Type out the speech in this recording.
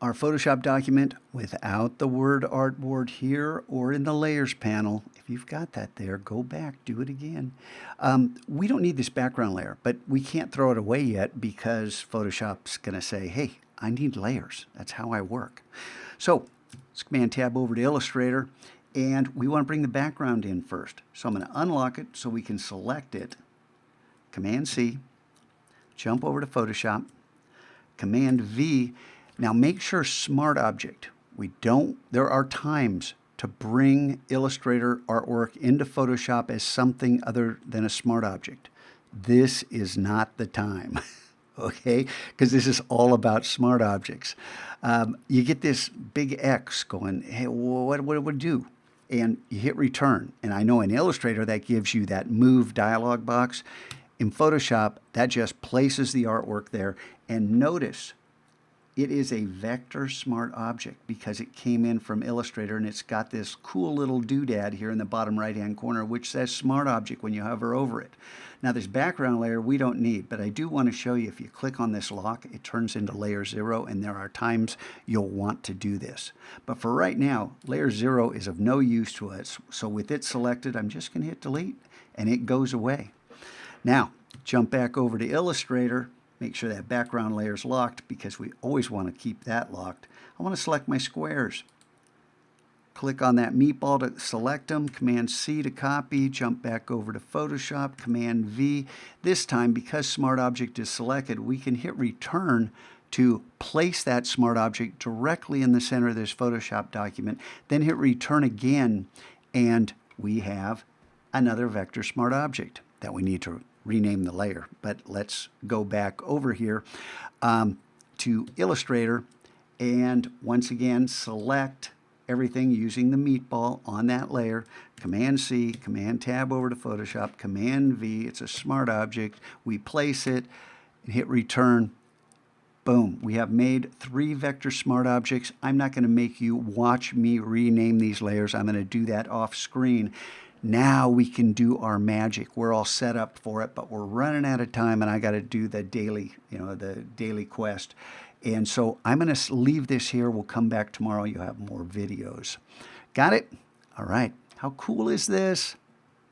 our Photoshop document without the word artboard here or in the layers panel. If you've got that there, go back, do it again. We don't need this background layer, but we can't throw it away yet because Photoshop's going to say, hey, I need layers. That's how I work. So let's Command Tab over to Illustrator, and we want to bring the background in first. So I'm going to unlock it so we can select it. Command C, jump over to Photoshop, Command V. Now make sure Smart Object. There are times to bring Illustrator artwork into Photoshop as something other than a Smart Object. This is not the time, okay? Because this is all about Smart Objects. You get this big X going, hey, what would it do? And you hit Return. And I know in Illustrator that gives you that Move dialog box. In Photoshop, that just places the artwork there. And notice, it is a vector smart object because it came in from Illustrator, and it's got this cool little doodad here in the bottom right-hand corner which says Smart Object when you hover over it. Now this background layer we don't need, but I do want to show you if you click on this lock, it turns into layer 0, and there are times you'll want to do this. But for right now, layer 0 is of no use to us, so with it selected, I'm just going to hit delete, and it goes away. Now, jump back over to Illustrator. Make sure that background layer is locked because we always want to keep that locked. I want to select my squares. Click on that meatball to select them. Command C to copy. Jump back over to Photoshop. Command V. This time, because Smart Object is selected, we can hit Return to place that Smart Object directly in the center of this Photoshop document. Then hit Return again, and we have another vector Smart Object that we need to rename the layer. But let's go back over here to Illustrator, and once again select everything using the meatball on that layer. Command C, Command Tab over to Photoshop, Command V, it's a Smart Object. We place it and hit Return. Boom, we have made 3 vector Smart Objects. I'm not going to make you watch me rename these layers. I'm going to do that off screen. Now we can do our magic. We're all set up for it, but we're running out of time, and I got to do the daily, the daily quest. And so I'm going to leave this here. We'll come back tomorrow. You'll have more videos. Got it? All right. How cool is this?